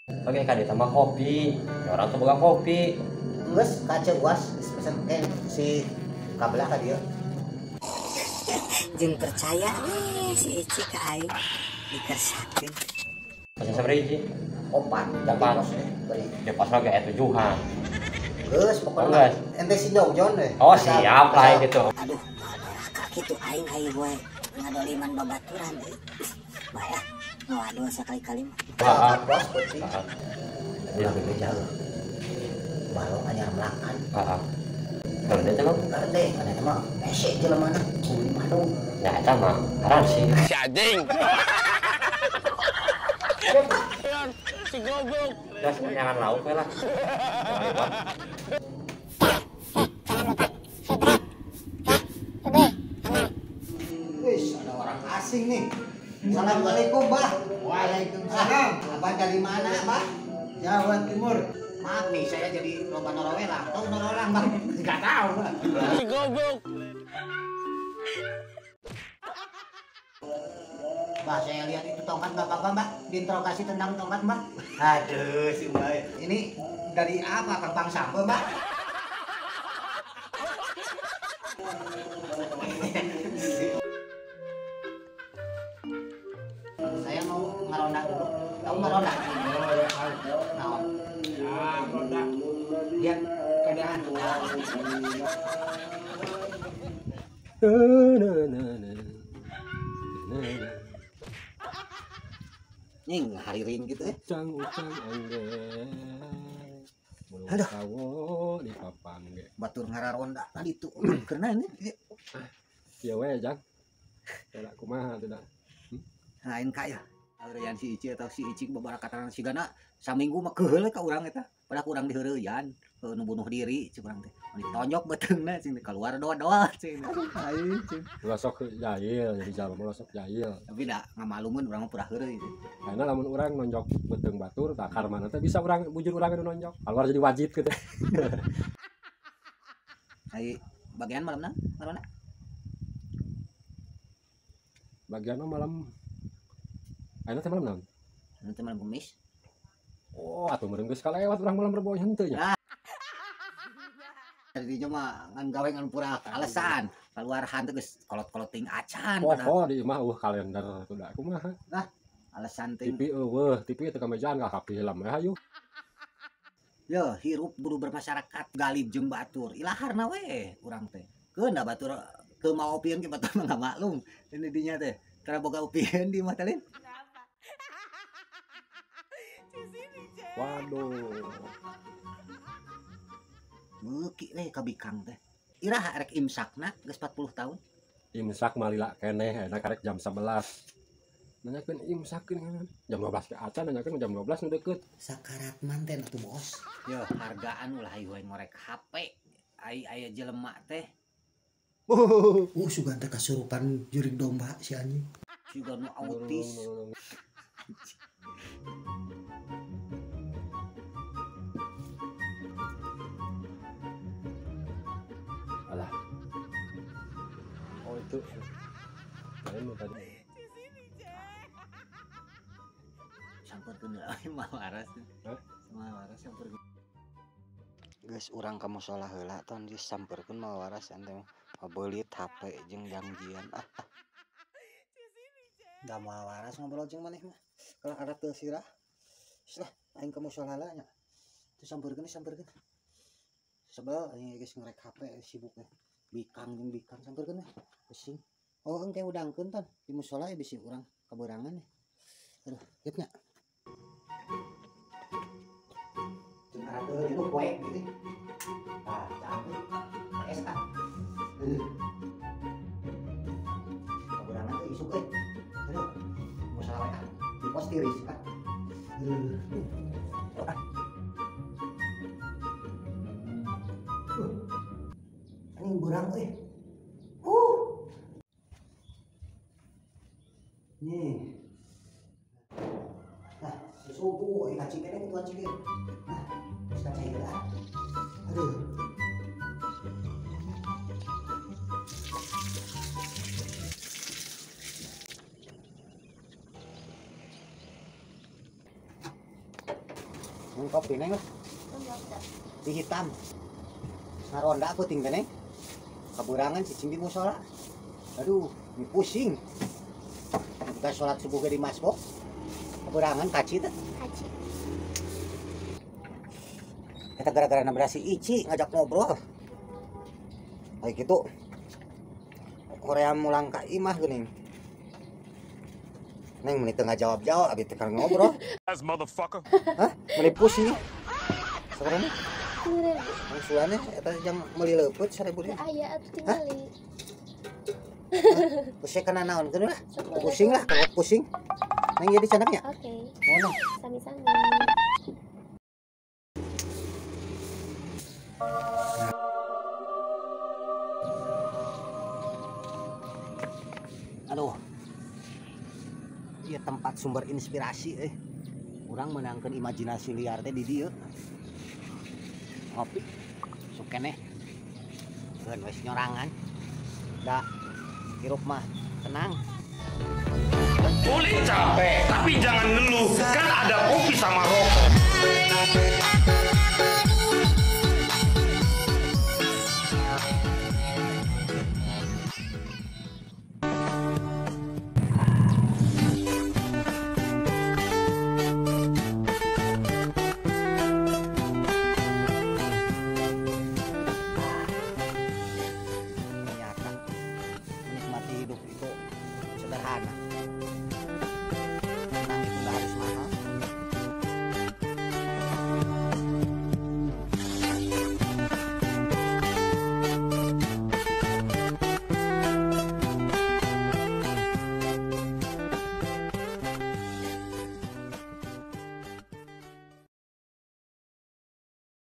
Pakai kade tambah kopi. Ya, orang tuh bukan kopi. Geus kaca uas pesen si kabelah ka dieu. Jeung percaya si Ici ka aing dikersakeun. Pesen sabaraha Opat, Opat. beri. Ya pas lagi tujuhan. Geus pokona Geus. ente si Jongjon we. Oh siap lah gitu. Aduh, neraka kitu aing hayu we ngadoliman babaturan deui. Bayah, waduh sakali-kali mah. Heeh. Bos putih. Heeh. Ulah ge jauh. Balong anyar melakan. Heeh. Kalau dia tuh Gede, kana mah ese jelemana kudu Bandung. ya eta mah haram sih. Si anjing. Si goblok. Terus jangan lauk we lah. Jangan ribet. Wis, ada orang asing nih. Assalamualaikum, Bah. Waalaikumsalam. Abang dari mana, Bah? Jawa Timur. Maaf nih, saya jadi loba norowelang. Tahu norowelang, Bang? Enggak tahu, Bang. Si goblok. Bah, saya lihat itu tongkat Bapak, Mbak. Diinterogasi tentang tongkat, Mbak. Aduh, si Mbak. Ini dari apa? Kang Sampo, Mbak? Saya mau ngaronda dulu. Tahu ngaronda? Naon? Ngaronda. Lihat keadaan. Ning haririn gitu ya. Ucang angge. Aduh. Kawo di papan ge. Batur ngararonda tadi tuh. Karena ini Kieu we Jang. Tara kumaha teh da. lain kaya. Yang si Ici atau si Icik babarakatan sigana saminggu mah keheul ka urang eta. Pada kurang diheureuyan, nu bunuh diri cik urang teh. Ditonjok beteungna cing keluar doa-doa cing. Aing cing. Ulah sok jahil jadi jalma ulah sok jahil. Tapi da ngamalumeun urang mah pura heureuy itu. Karena lamun urang nonjok beteung batur tah karmana teh bisa urang bujur urang nu nonjok. Keluar jadi wajib gitu. Ai bagian malamna, marona? Bagianna malam ayeuna teh malam naon? Nanti malam Kamis. Oh, atuh meureun geus kalewat urang malam Rebo henteu nya. Tadi mah ngan gawe ngan pura alasan. Keluar hantu geus kolot-koloting acan. Poho di imah kalender tuh da kumaha. Alasan teh. TV eueuh, TV teu kamejaan ka hapi heula mah hayu. Ya, hirup buru bermasyarakat galib jeung batur. Ilaharna we urang teh. Keun da batur teu mau opieun ke batur mah maklum. Ini dinya teh. Tara boga opieun di mah teh. Waduh. Beuki we ka bikang teh. Iraha rek imsakna geus 40 tahun. Imsak malila keneh enak karek jam 11. Nanyakeun imsak kan jam 12 ke acan nanyakeun jam 12 nu deukeut. Sakarat manten atuh bos. Yo, hargaan ulah hayu we ngorek HP. Ai aya jelema teh. Sugan teh kasurupan jurig domba si anjing. Juga nu autis. Alah. Oh itu. Lain nu tadi. Sampeurkeun deui mah waras. Hah? Mah waras sampeurkeun. Geus urang ka mushola heula ton disampeurkeun mah waras ente mah beulit HP jeung janjian. Da mah waras ngobrol jeung maneh mah. Kalau ada teu sirah. Lah aing ka mushola heula nya. Teu sampeurkeun. Sebel aing geus ngorek HP sibuk we. Bikang jeung bikang sampeurkeun we. Pusing. Oh engke udangkeun ton di mushola bisi urang kabeurangan we. Aduh, geut nya. Ada itu poek gitu. Ah, cantik. SK. Keberangan tuh isu euy. Aduh. Masalah di pos tiris kan. Ini burang euy. Nih. Nah, subuh euy kacing kene tuan cikir. Nah, geus kacing lah. Aduh. kopi neng lah. Di hitam. Ngaronda aku tinggal neng. Kaburangan si cimbi musola. Aduh, ini pusing. Kita sholat subuh di masbok. Kaburangan kaci tuh. Haji. Kita gara-gara nambah si Ici ngajak ngobrol. Kayak gitu. Korea mulang ka imah geuning. Neng menit tengah jawab-jawab abis tekan ngobrol. As motherfucker. Hah? Menit pusing. Sekarang Bener. angsulannya eta jang meuli leupeut 1000 dia. Aya atuh tingali. Pusing kana naon keun lah. Pusing lah, kalau pusing. Neng jadi canaknya. Oke. Mana? Sami-sami. Aduh. Ieu tempat sumber inspirasi Urang menangkeun imajinasi liar teh di dieu. Ngopi. Sok keneh. Keun wes nyorangan. Da hirup mah tenang. Boleh capek, tapi jangan ngeluh. Kan ada